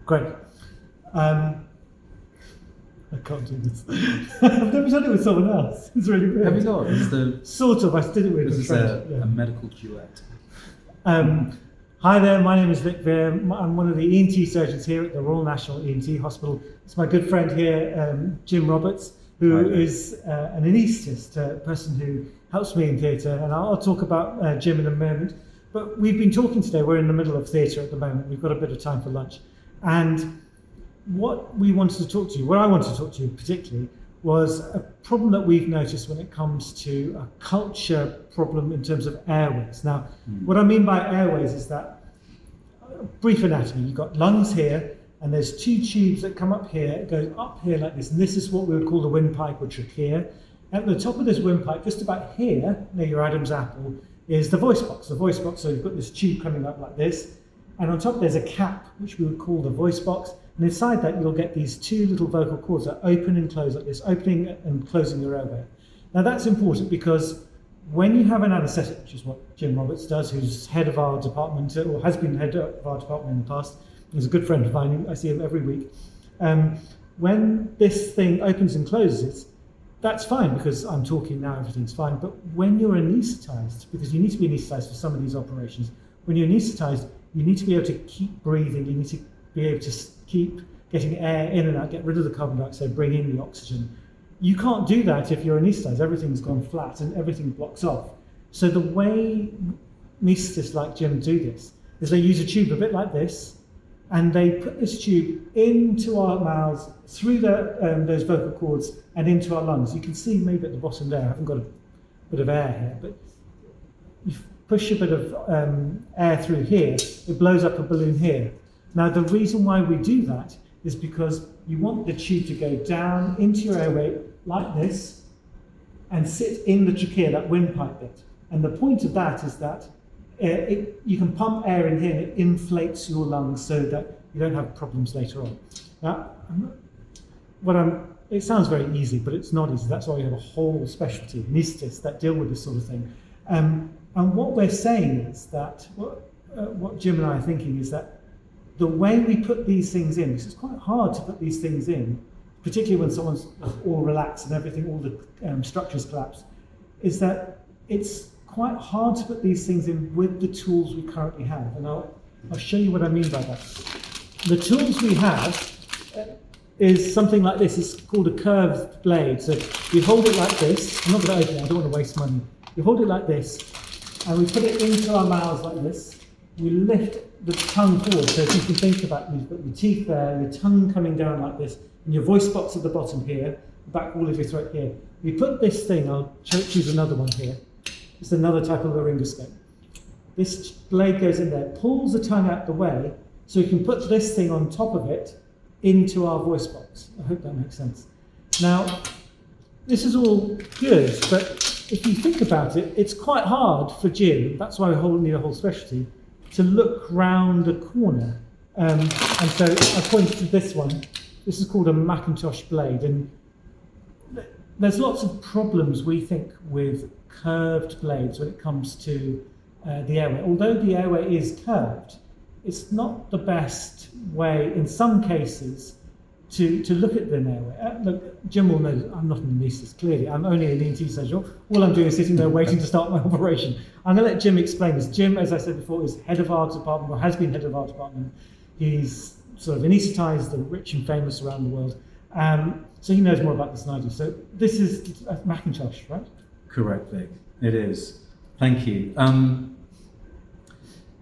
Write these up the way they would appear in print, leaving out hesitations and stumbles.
Great. I can't do this. I've never done it with someone else. It's really weird. Have you not? Sort of. I did it with This a is friend. a medical duet. Hi there, my name is Vic Veer. I'm one of the ENT surgeons here at the Royal National ENT Hospital. It's my good friend here, Jim Roberts, who is an anaesthetist, a person who helps me in theatre, and I'll talk about Jim in a moment. But we've been talking today, we're in the middle of theatre at the moment, we've got a bit of time for lunch. And what we wanted to talk to you, what I wanted to talk to you particularly, was a problem that we've noticed when it comes to a culture problem in terms of airways. Now, what I mean by airways is that, brief anatomy, you've got lungs here, and there's two tubes that come up here, it goes up here like this, and this is what we would call the windpipe or trachea. At the top of this windpipe, just about here, near your Adam's apple, is the voice box. The voice box, so you've got this tube coming up like this, and on top there's a cap, which we would call the voice box, and inside that you'll get these two little vocal cords that open and close like this, opening and closing your airway. Now that's important because when you have an anaesthetist, which is what Jim Roberts does, who's head of our department, or has been head of our department in the past, he's a good friend of mine, I see him every week. When this thing opens and closes, that's fine because I'm talking now, everything's fine. But when you're anaesthetized, because you need to be anaesthetized for some of these operations, when you're anaesthetized, you need to be able to keep breathing, you need to be able to keep getting air in and out, get rid of the carbon dioxide, bring in the oxygen. You can't do that if you're anaesthetized. Everything's gone flat and everything blocks off. So the way anaesthetists like Jim do this is they use a tube a bit like this, and they put this tube into our mouths, through those vocal cords, and into our lungs. You can see maybe at the bottom there, I haven't got a bit of air here, but you push a bit of air through here, it blows up a balloon here. Now the reason why we do that is because you want the tube to go down into your airway like this and sit in the trachea, that windpipe bit. And the point of that is that you can pump air in here and it inflates your lungs so that you don't have problems later on. Now, it sounds very easy, but it's not easy. That's why we have a whole specialty, anaesthetists, that deal with this sort of thing. And what we're saying is that, what Jim and I are thinking is that the way we put these things in, because it's quite hard to put these things in, particularly when someone's all relaxed and everything, all the structures collapse, is that it's quite hard to put these things in with the tools we currently have. And I'll show you what I mean by that. The tools we have is something like this. It's called a curved blade. So we hold it like this. I'm not going to open it, I don't want to waste money. We hold it like this, and we put it into our mouths like this. We lift the tongue forward. So if you can think about it, you've got your teeth there, your tongue coming down like this, and your voice box at the bottom here, the back wall of your throat here. We put this thing, I'll choose another one here. It's another type of laryngoscope. This blade goes in there, pulls the tongue out the way, so you can put this thing on top of it into our voice box. I hope that makes sense. Now, this is all good, but if you think about it, it's quite hard for Jim, that's why we need a whole specialty, to look round a corner. And so I pointed to this one. This is called a Macintosh blade, and there's lots of problems, we think, with curved blades when it comes to the airway. Although the airway is curved, it's not the best way, in some cases, to look at the airway. Look, Jim will know I'm not an anaesthetist, clearly. I'm only an ENT surgeon. All I'm doing is sitting there waiting to start my operation. I'm going to let Jim explain this. Jim, as I said before, is head of our department, or has been head of our department. He's sort of anaesthetized the rich and famous around the world. So he knows more about this than I do. So this is a Macintosh, right? Correct, Vic. It is. Thank you.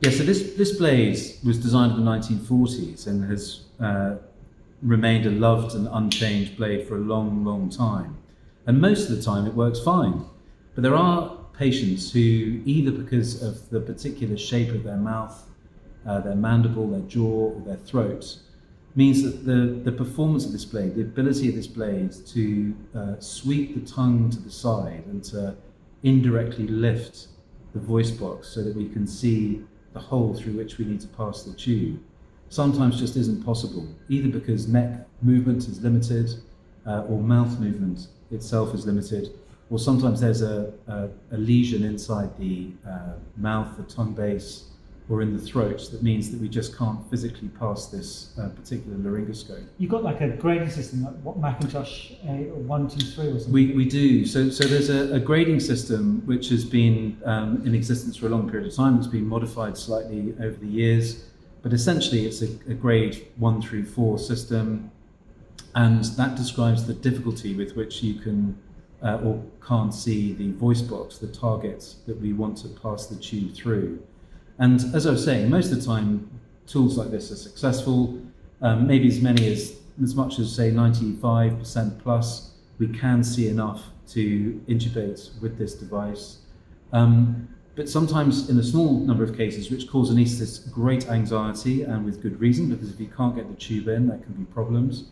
So this blade was designed in the 1940s and has remained a loved and unchanged blade for a long, long time. And most of the time it works fine. But there are patients who, either because of the particular shape of their mouth, their mandible, their jaw, or their throat, means that the performance of this blade, the ability of this blade to sweep the tongue to the side and to indirectly lift the voice box so that we can see the hole through which we need to pass the tube, sometimes just isn't possible, either because neck movement is limited or mouth movement itself is limited, or sometimes there's a lesion inside the mouth, the tongue base, or in the throat that means that we just can't physically pass this particular laryngoscope. You've got like a grading system, like what Macintosh 1, 2, 3 or something? We do. So there's a grading system which has been in existence for a long period of time. It's been modified slightly over the years, but essentially it's a grade 1 through 4 system, and that describes the difficulty with which you can or can't see the voice box, the target that we want to pass the tube through. And as I was saying, most of the time tools like this are successful. Maybe as much as say 95% plus, we can see enough to intubate with this device. But sometimes in a small number of cases, which cause anaesthetists great anxiety, and with good reason, because if you can't get the tube in, that can be problems.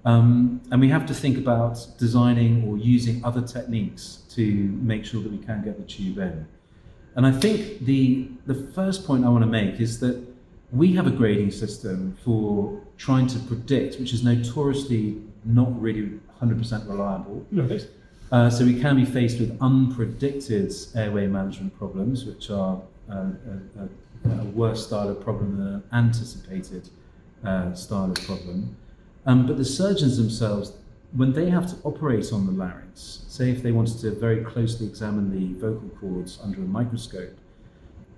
And we have to think about designing or using other techniques to make sure that we can get the tube in. And I think the first point I want to make is that we have a grading system for trying to predict, which is notoriously not really 100% reliable. Yes. So we can be faced with unpredicted airway management problems, which are a worse style of problem than an anticipated style of problem. But the surgeons themselves, when they have to operate on the larynx, say if they wanted to very closely examine the vocal cords under a microscope,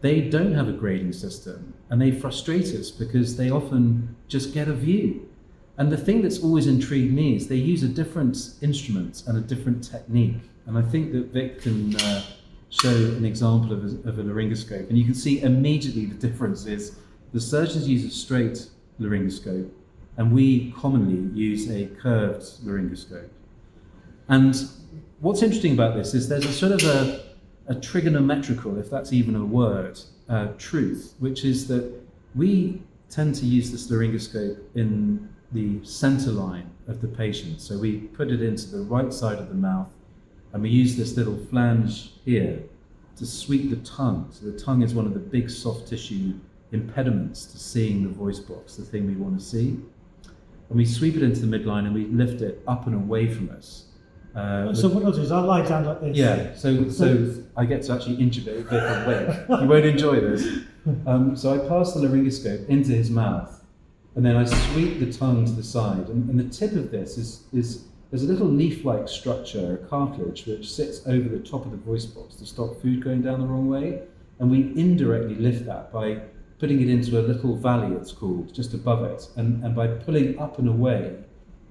they don't have a grading system, and they frustrate us because they often just get a view. And the thing that's always intrigued me is they use a different instrument and a different technique. And I think that Vic can show an example of a laryngoscope, and you can see immediately the difference is the surgeons use a straight laryngoscope, and we commonly use a curved laryngoscope. And what's interesting about this is there's a sort of a trigonometrical, if that's even a word, truth, which is that we tend to use this laryngoscope in the center line of the patient. So we put it into the right side of the mouth, and we use this little flange here to sweep the tongue. So the tongue is one of the big soft tissue impediments to seeing the voice box, the thing we want to see. And we sweep it into the midline and we lift it up and away from us. So what I'll do is I'll lie down like this. Yeah, so I get to actually intubate Vic and Wake. You won't enjoy this. So I pass the laryngoscope into his mouth, and then I sweep the tongue to the side. And the tip of this is there's a little leaf-like structure, a cartilage, which sits over the top of the voice box to stop food going down the wrong way. And we indirectly lift that by putting it into a little valley, it's called, just above it. And by pulling up and away,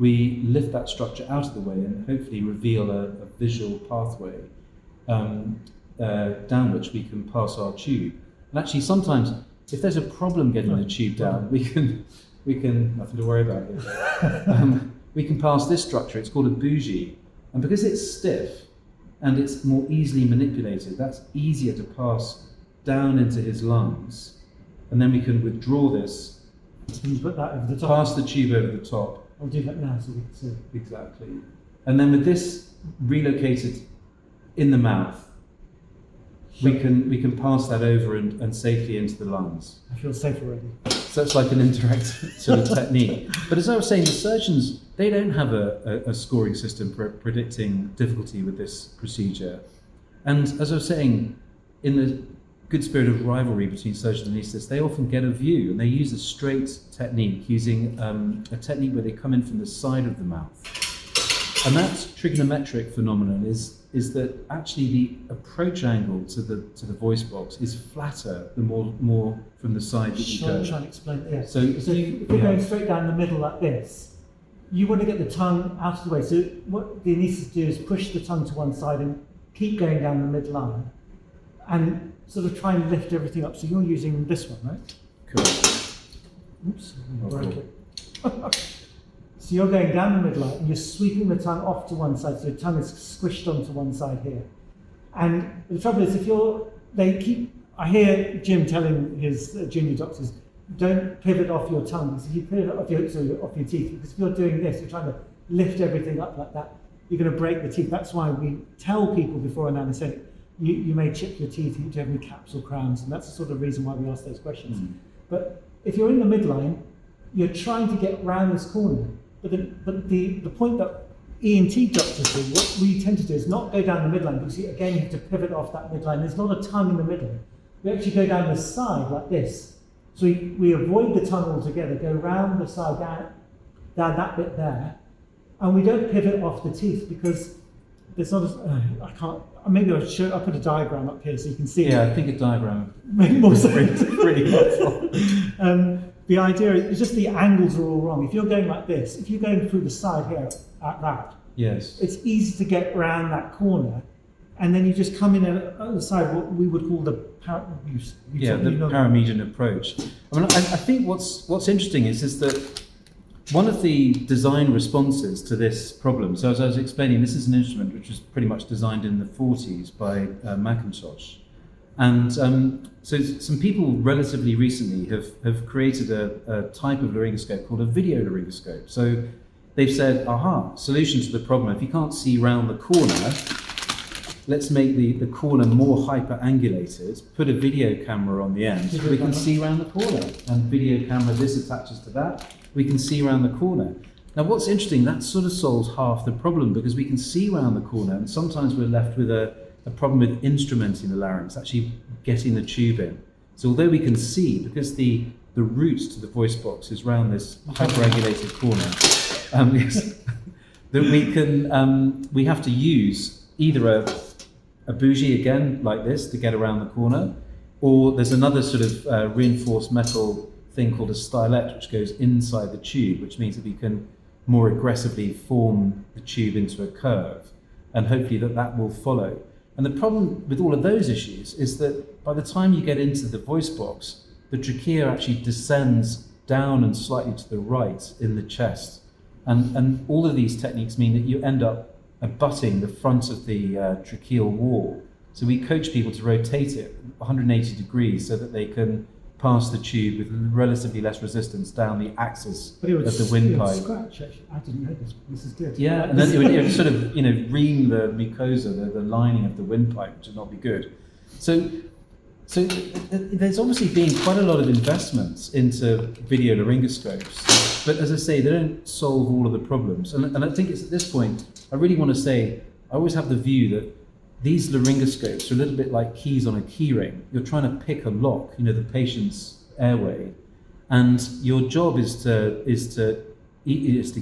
we lift that structure out of the way and hopefully reveal a visual pathway down which we can pass our tube. And actually sometimes, if there's a problem getting the tube down, we can nothing to worry about here. We can pass this structure, it's called a bougie. And because it's stiff and it's more easily manipulated, that's easier to pass down into his lungs. And then we can withdraw this, Can you put that over the top? pass the tube over the top. I'll do that now so we can see. Exactly. And then with this relocated in the mouth, we can pass that over and safely into the lungs. I feel safe already. So it's like an indirect sort of technique. But as I was saying, the surgeons, they don't have a scoring system for predicting difficulty with this procedure. And as I was saying, in the good spirit of rivalry between surgeons and anaesthetists, they often get a view, and they use a straight technique, using a technique where they come in from the side of the mouth. And that trigonometric phenomenon is that actually the approach angle to the voice box is flatter the more from the side that you go. Try and explain it. Yeah. So if you're going straight down the middle like this, you want to get the tongue out of the way. So what the anaesthetist do is push the tongue to one side and keep going down the midline, and sort of try and lift everything up. So you're using this one, right? Correct. Oops, I broke it. So you're going down the midline and you're sweeping the tongue off to one side, so the tongue is squished onto one side here. And the trouble is, I hear Jim telling his junior doctors, don't pivot off your tongue. Because if you pivot off your teeth, because if you're doing this, you're trying to lift everything up like that, you're going to break the teeth. That's why we tell people before an anaesthetic, you may chip your teeth, do you have any caps or crowns? And that's the sort of reason why we ask those questions. Mm. But if you're in the midline, you're trying to get round this corner. But the point that ENT doctors do, what we tend to do is not go down the midline, because again you have to pivot off that midline. There's not a tongue in the middle. we actually go down the side like this. So we avoid the tongue altogether, go round the side down that bit there, and we don't pivot off the teeth because there's not I can't, maybe I'll put a diagram up here so you can see Yeah, it. I think a diagram Make more is sense. pretty helpful. The idea is just the angles are all wrong. If you're going like this, if you're going through the side here at that, Yes. it's easy to get around that corner, and then you just come in on the side, what we would call the paramedian approach. I mean, I think what's interesting is that one of the design responses to this problem. So as I was explaining, this is an instrument which was pretty much designed in the 40s by Macintosh, and so some people relatively recently have created a type of laryngoscope called a video laryngoscope. So they've said, aha, solution to the problem. If you can't see round the corner, let's make the corner more hyper-angulated, put a video camera on the end, we can see round the corner. And video camera, this attaches to that, we can see round the corner. Now what's interesting, that sort of solves half the problem because we can see round the corner, and sometimes we're left with a problem with instrumenting the larynx, actually getting the tube in. So although we can see, because the route to the voice box is round this hyper-angulated corner, that we have to use either a bougie again like this to get around the corner, or there's another sort of reinforced metal thing called a stylet which goes inside the tube, which means that we can more aggressively form the tube into a curve, and hopefully that will follow. And the problem with all of those issues is that by the time you get into the voice box, the trachea actually descends down and slightly to the right in the chest. And all of these techniques mean that you end up abutting the front of the tracheal wall. So we coach people to rotate it 180 degrees so that they can pass the tube with relatively less resistance down the axis of the windpipe. Scratch, actually. I didn't know this. This is good. Yeah, and then it would sort of ream the mucosa, the lining of the windpipe, which would not be good. So there's obviously been quite a lot of investments into video laryngoscopes, but as I say, they don't solve all of the problems. And I think it's at this point, I really want to say, I always have the view that these laryngoscopes are a little bit like keys on a key ring. You're trying to pick a lock, the patient's airway, and your job is to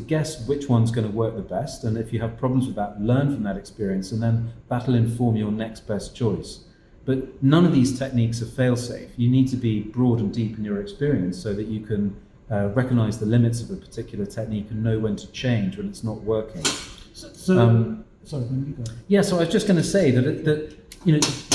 guess which one's going to work the best. And if you have problems with that, learn from that experience, and then that'll inform your next best choice. But none of these techniques are fail-safe. You need to be broad and deep in your experience so that you can recognize the limits of a particular technique and know when to change when it's not working. Sorry, when you go. Yeah, so I was just going to say that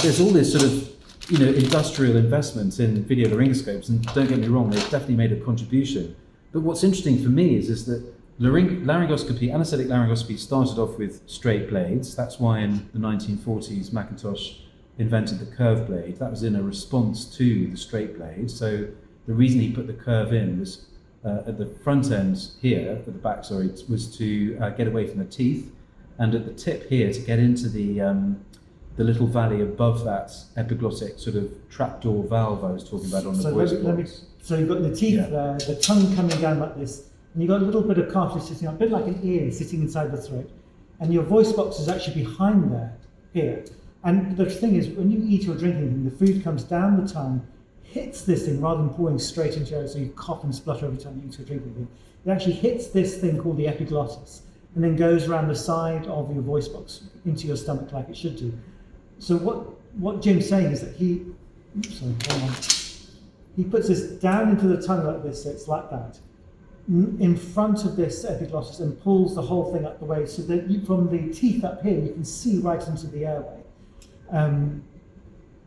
there's all this sort of industrial investments in video laryngoscopes, and don't get me wrong, they've definitely made a contribution. But what's interesting for me is that laryngoscopy, anaesthetic laryngoscopy, started off with straight blades. That's why in the 1940s Macintosh invented the curved blade. That was in a response to the straight blade. So the reason he put the curve in was at the front end here, at the back, sorry, was to get away from the teeth, and at the tip here to get into the little valley above that epiglottic sort of trapdoor valve I was talking about on the voice box. So you've got the teeth there, the tongue coming down like this, and you've got a little bit of cartilage sitting up, a bit like an ear sitting inside the throat, and your voice box is actually behind there, here. And the thing is, when you eat or drink anything, the food comes down the tongue, hits this thing rather than pouring straight into your nose, so you cough and splutter every time you eat or drink anything. It actually hits this thing called the epiglottis, and then goes around the side of your voice box into your stomach like it should do. So what Jim's saying is that he puts this down into the tongue like this, so it's like that, in front of this epiglottis, and pulls the whole thing up the way so that from the teeth up here you can see right into the airway.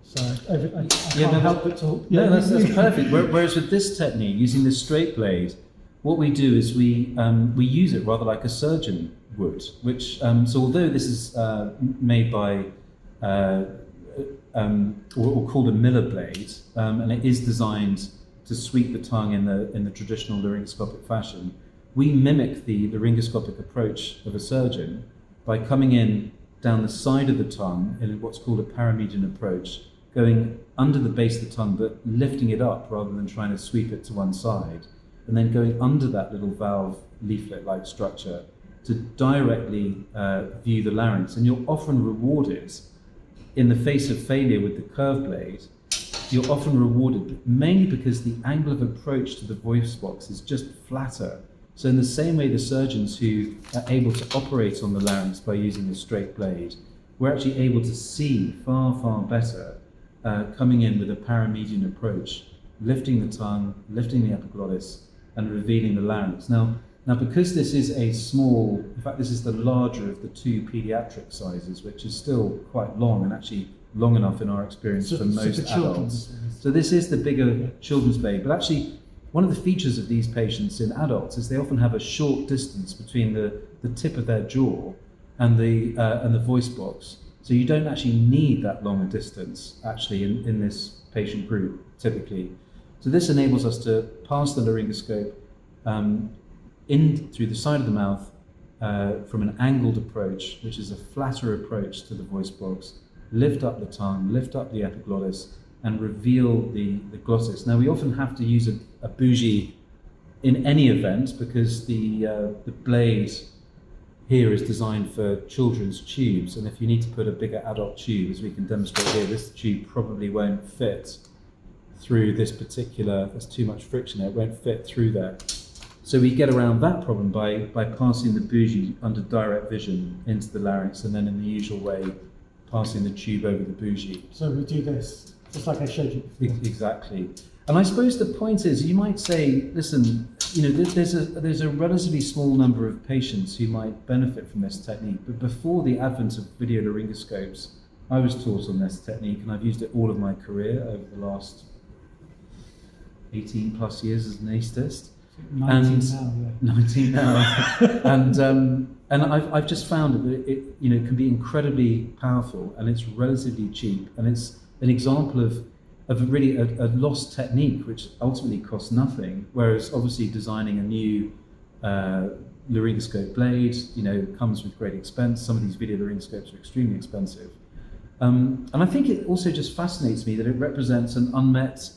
Sorry, I can't help but talk. No, that's perfect. Whereas with this technique, using this straight blade, what we do is we use it rather like a surgeon would. Which so although this is made by or called a Miller blade, and it is designed to sweep the tongue in the traditional laryngoscopic fashion, we mimic the laryngoscopic approach of a surgeon by coming in down the side of the tongue in what's called a paramedian approach, going under the base of the tongue but lifting it up rather than trying to sweep it to one side, and then going under that little valve leaflet-like structure to directly view the larynx. And you're often rewarded in the face of failure with the curved blade you're often rewarded, mainly because the angle of approach to the voice box is just flatter. So in the same way the surgeons who are able to operate on the larynx by using a straight blade, we're actually able to see far, far better coming in with a paramedian approach, lifting the tongue, lifting the epiglottis, and revealing the larynx. Now, because this is a small, in fact, this is the larger of the two pediatric sizes, which is still quite long and actually long enough in our experience for most adults. So this is the bigger children's blade, but actually one of the features of these patients in adults is they often have a short distance between the tip of their jaw and the voice box. So you don't actually need that long a distance actually in this patient group typically. So this enables us to pass the laryngoscope in through the side of the mouth from an angled approach, which is a flatter approach to the voice box, lift up the tongue, lift up the epiglottis, and reveal the glottis. Now we often have to use a bougie in any event because the blade here is designed for children's tubes, and if you need to put a bigger adult tube, as we can demonstrate here, this tube probably won't fit through this particular, there's too much friction there, it won't fit through there. So we get around that problem by passing the bougie under direct vision into the larynx, and then in the usual way, passing the tube over the bougie. So we do this, just like I showed you before. Exactly. And I suppose the point is, you might say, listen, there's a relatively small number of patients who might benefit from this technique, but before the advent of video laryngoscopes, I was taught on this technique, and I've used it all of my career over the last 18 plus years as an anaesthetist. 19 now. And I've just found that it can be incredibly powerful, and it's relatively cheap, and it's an example of really a lost technique which ultimately costs nothing, whereas obviously designing a new laryngoscope blade comes with great expense. Some of these video laryngoscopes are extremely expensive, and I think it also just fascinates me that it represents an unmet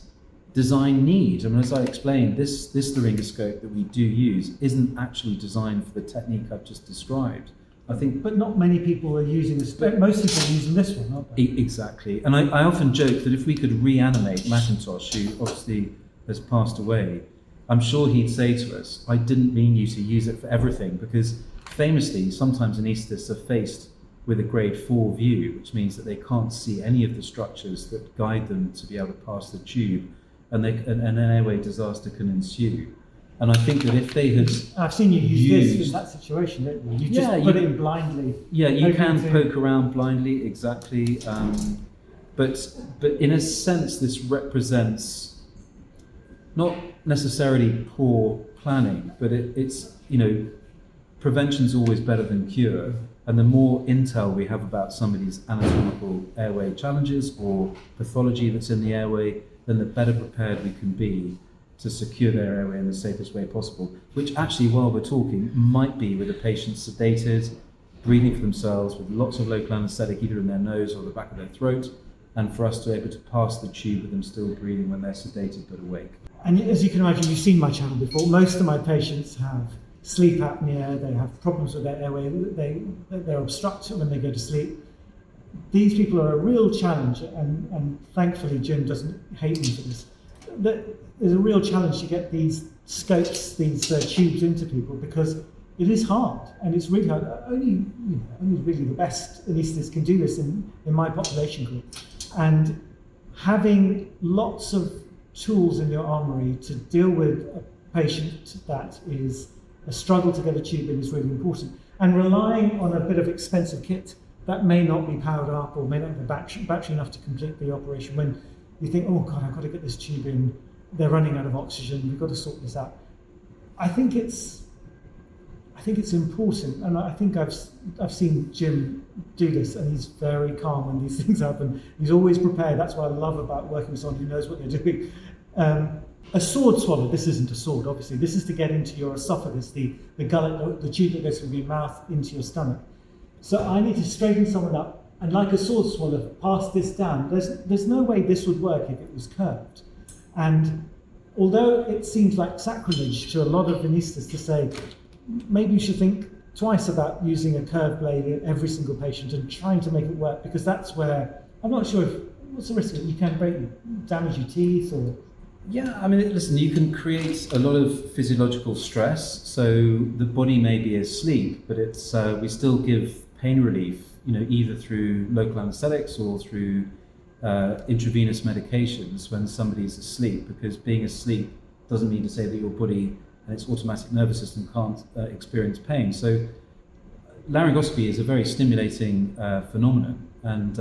design need. I mean, as I explained, this laryngoscope that we do use isn't actually designed for the technique I've just described. I think, but not many people are using this. Most people are using this one, aren't they? Exactly. And I often joke that if we could reanimate Macintosh, who obviously has passed away, I'm sure he'd say to us, I didn't mean you to use it for everything, because famously, sometimes anaesthetists are faced with a grade 4 view, which means that they can't see any of the structures that guide them to be able to pass the tube, and an airway disaster can ensue. And I think that if they had I've seen you use this in that situation, don't you? You just put it in blindly. Yeah, you can poke around blindly, exactly. But in a sense, this represents not necessarily poor planning, but it's prevention's always better than cure. And the more intel we have about somebody's anatomical airway challenges or pathology that's in the airway, then the better prepared we can be to secure their airway in the safest way possible, which actually, while we're talking, might be with a patient sedated, breathing for themselves with lots of local anaesthetic either in their nose or the back of their throat, and for us to be able to pass the tube with them still breathing when they're sedated but awake. And as you can imagine, you've seen my channel before, most of my patients have sleep apnea, they have problems with their airway, they're obstructed when they go to sleep. These people are a real challenge, and thankfully Jim doesn't hate me for this. There's a real challenge to get these scopes, these tubes into people, because it is hard, and it's really hard. Only really the best anaesthetists can do this in my population group. And having lots of tools in your armoury to deal with a patient that is a struggle to get a tube in is really important. And relying on a bit of expensive kit that may not be powered up or may not have battery enough to complete the operation, when you think, oh God, I've got to get this tube in, they're running out of oxygen, you've got to sort this out. I think it's important, and I think I've seen Jim do this, and he's very calm when these things happen. He's always prepared. That's what I love about working with someone who knows what they're doing. A sword swallow, this isn't a sword, obviously. This is to get into your esophagus, the gullet, the tube that goes from your mouth into your stomach. So I need to straighten someone up, and like a sword swallow, pass this down. There's no way this would work if it was curved. And although it seems like sacrilege to a lot of anaesthetists to say, maybe you should think twice about using a curved blade in every single patient and trying to make it work, because that's where, I'm not sure if what's the risk of it? You can damage your teeth, or Yeah, I mean, listen, you can create a lot of physiological stress. So the body may be asleep, but it's we still give pain relief, either through local anesthetics or through intravenous medications when somebody's asleep, because being asleep doesn't mean to say that your body and its automatic nervous system can't experience pain. So laryngoscopy is a very stimulating phenomenon. And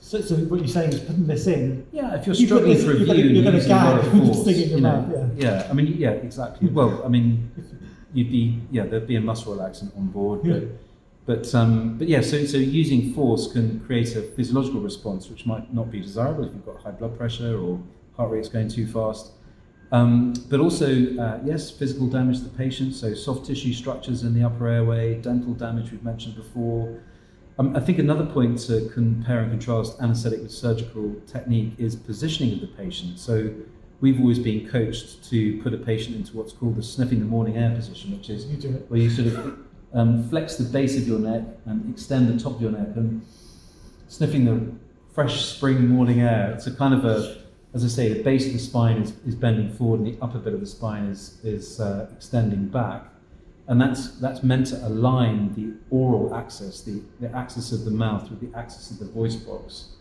so what you're saying is putting this in. yeah, if you're struggling for a view, you're going to using a lot of gag force, thing in your mouth. yeah, I mean, yeah, exactly. Well, I mean, there'd be a muscle relaxant on board, but yeah, so using force can create a physiological response which might not be desirable if you've got high blood pressure or heart rate's going too fast. But also, yes, physical damage to the patient, so soft tissue structures in the upper airway, dental damage we've mentioned before. I think another point to compare and contrast anaesthetic with surgical technique is positioning of the patient. So we've always been coached to put a patient into what's called the sniffing the morning air position, which is where you sort of flex the base of your neck and extend the top of your neck and sniffing the fresh spring morning air. It's a kind of as I say, the base of the spine is bending forward and the upper bit of the spine is extending back. And that's meant to align the oral axis, the axis of the mouth with the axis of the voice box.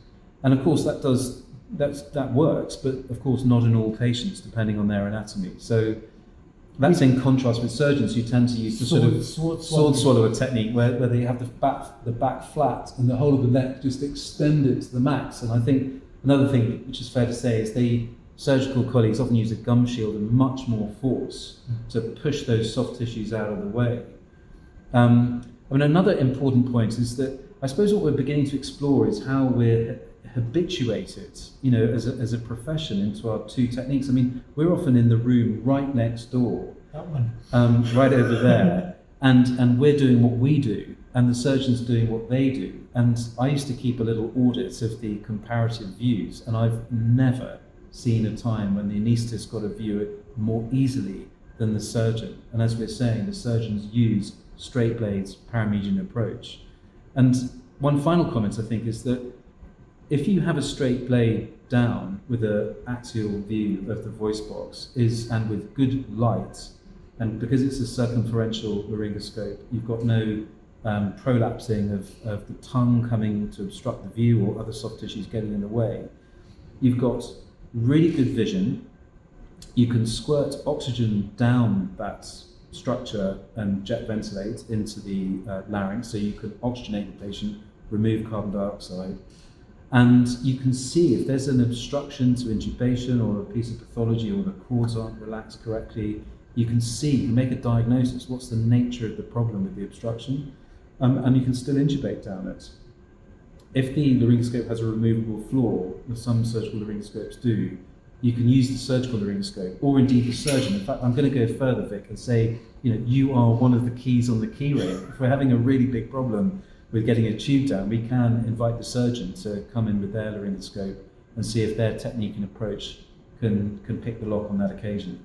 And of course that works, but of course not in all patients, depending on their anatomy. So that's in contrast with surgeons who tend to use the sort of sword swallower technique where they have the back flat and the whole of the neck just extended to the max. And I think another thing which is fair to say is surgical colleagues often use a gum shield and much more force to push those soft tissues out of the way. I mean, another important point is that I suppose what we're beginning to explore is how we're habituated, as a profession into our two techniques. I mean, we're often in the room right next door, that one, right over there, and we're doing what we do, and the surgeon's doing what they do. And I used to keep a little audit of the comparative views, and I've never seen a time when the anaesthetist got to view it more easily than the surgeon. And as we're saying, the surgeons use straight blades, paramedian approach. And one final comment, I think, is that if you have a straight blade down with an axial view of the voice box and with good light, and because it's a circumferential laryngoscope, you've got no prolapsing of the tongue coming to obstruct the view or other soft tissues getting in the way. You've got really good vision. You can squirt oxygen down that structure and jet ventilate into the larynx, so you can oxygenate the patient, remove carbon dioxide, and you can see if there's an obstruction to intubation or a piece of pathology or the cords aren't relaxed correctly. You can make a diagnosis. What's the nature of the problem with the obstruction? And you can still intubate down it. If the laryngoscope has a removable floor, as some surgical laryngoscopes do, you can use the surgical laryngoscope, or indeed the surgeon. In fact, I'm going to go further, Vic, and say, you are one of the keys on the key ring. If we're having a really big problem with getting a tube down, we can invite the surgeon to come in with their laryngoscope and see if their technique and approach can pick the lock on that occasion.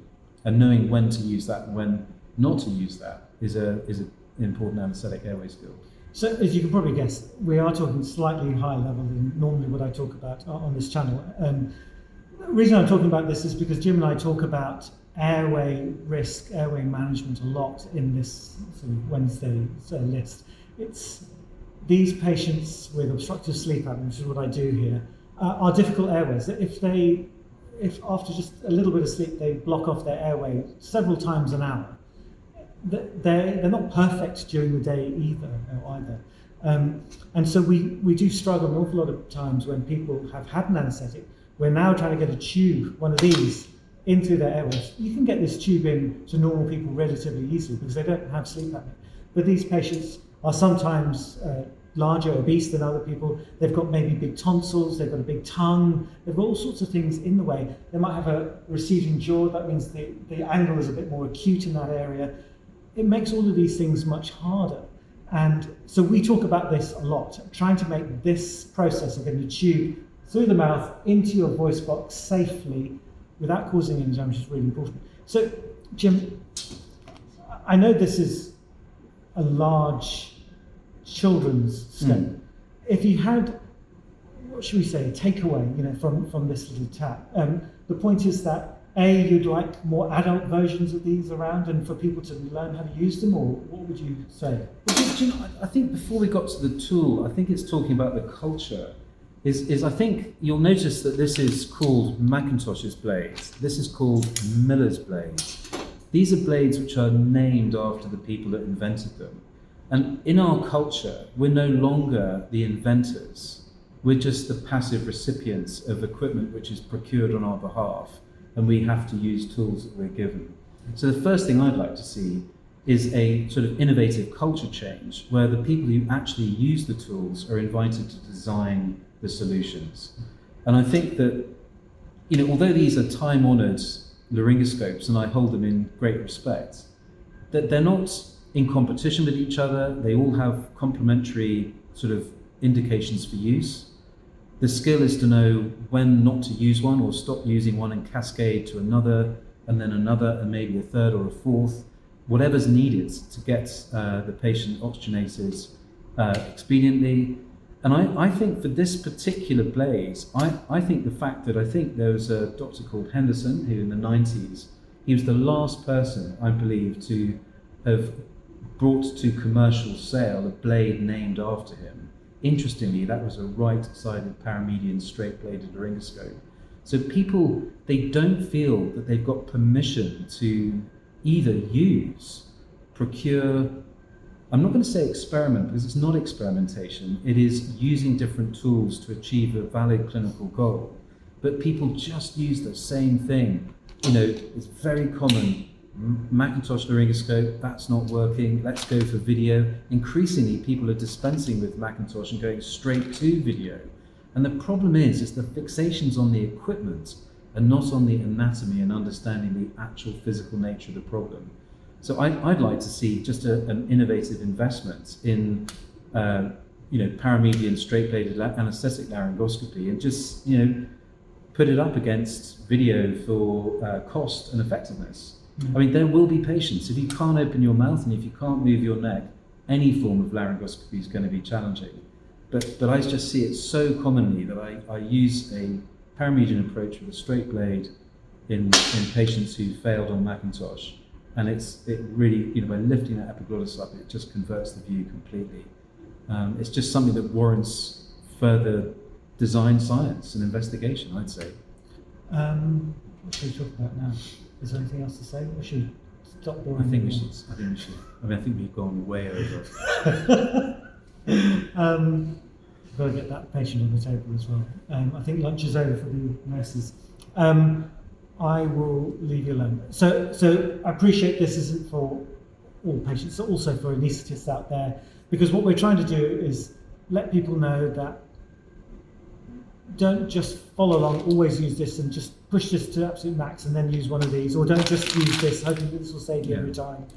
And knowing when to use that and when not to use that is an important anaesthetic airway skill. So, as you can probably guess, we are talking slightly higher level than normally what I talk about on this channel. The reason I'm talking about this is because Jim and I talk about airway risk, airway management a lot in this sort of Wednesday list. It's these patients with obstructive sleep apnea, which is what I do here, are difficult airways. If after just a little bit of sleep they block off their airway several times an hour, they're not perfect during the day either. And so we do struggle an awful lot of times when people have had an anaesthetic. We're now trying to get a tube, one of these, into their airways. You can get this tube in to normal people relatively easily because they don't have sleep apnea. But these patients are sometimes larger, obese than other people. They've got maybe big tonsils, they've got a big tongue, they've got all sorts of things in the way. They might have a receding jaw, that means the angle is a bit more acute in that area. It makes all of these things much harder. And so we talk about this a lot, trying to make this process of getting a tube through the mouth into your voice box safely without causing any damage is really important. So, Jim, I know this is a large children's scope. If you had, what should we say, takeaway, from this little chat. The point is that you'd like more adult versions of these around, and for people to learn how to use them, or what would you say? Do you know, I think before we got to the tool, I think it's talking about the culture. Is I think you'll notice that this is called Macintosh's blades. This is called Miller's blades. These are blades which are named after the people that invented them. And in our culture, we're no longer the inventors. We're just the passive recipients of equipment which is procured on our behalf, and we have to use tools that we're given. So the first thing I'd like to see is a sort of innovative culture change where the people who actually use the tools are invited to design the solutions. And I think that, although these are time-honoured laryngoscopes, and I hold them in great respect, that they're not in competition with each other. They all have complementary sort of indications for use. The skill is to know when not to use one, or stop using one and cascade to another, and then another, and maybe a third or a fourth, whatever's needed to get the patient oxygenated expediently. And I think for this particular blade, I think the fact that I think there was a doctor called Henderson who in the 90s, he was the last person, I believe, to have brought to commercial sale a blade named after him. Interestingly, that was a right-sided paramedian straight-bladed laryngoscope. So people, they don't feel that they've got permission to either use, procure, I'm not going to say experiment because it's not experimentation, it is using different tools to achieve a valid clinical goal. But people just use the same thing. It's very common. Macintosh laryngoscope, that's not working, let's go for video. Increasingly, people are dispensing with Macintosh and going straight to video. And the problem is the fixations on the equipment and not on the anatomy and understanding the actual physical nature of the problem. So I'd like to see just an innovative investment in paramedian straight-bladed anesthetic laryngoscopy, and just put it up against video for cost and effectiveness. I mean, there will be patients, if you can't open your mouth and if you can't move your neck, any form of laryngoscopy is going to be challenging. But I just see it so commonly that I use a paramedian approach with a straight blade in patients who failed on Macintosh. And it really, by lifting that epiglottis up, it just converts the view completely. It's just something that warrants further design science and investigation, I'd say. What should we talk about now? Is there anything else to say? Or should we stop boring? I think we should. I think we've gone way over. Got to get that patient on the table as well. I think lunch is over for the nurses. I will leave you alone. So I appreciate this isn't for all patients, also for anaesthetists out there, because what we're trying to do is let people know that don't just follow along, always use this and just push this to absolute max and then use one of these, or don't just use this, hoping that this will save you every time.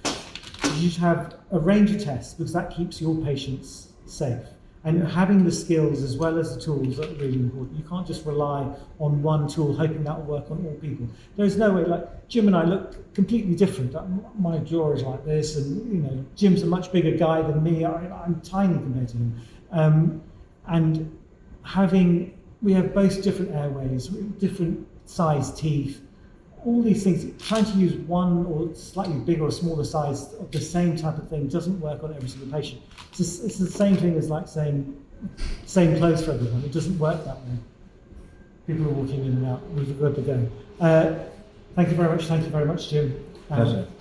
You should have a range of tests because that keeps your patients safe. And having the skills as well as the tools are really important. You can't just rely on one tool hoping that will work on all people. There's no way, like Jim and I look completely different. My jaw is like this, and Jim's a much bigger guy than me. I'm tiny compared to him. And we have both different airways, different size teeth, all these things. Trying to use one or slightly bigger or smaller size of the same type of thing doesn't work on every single patient. It's the same thing as like saying same clothes for everyone. It doesn't work that way. People are walking in and out. We've got to go. Thank you very much. Thank you very much, Jim. Pleasure.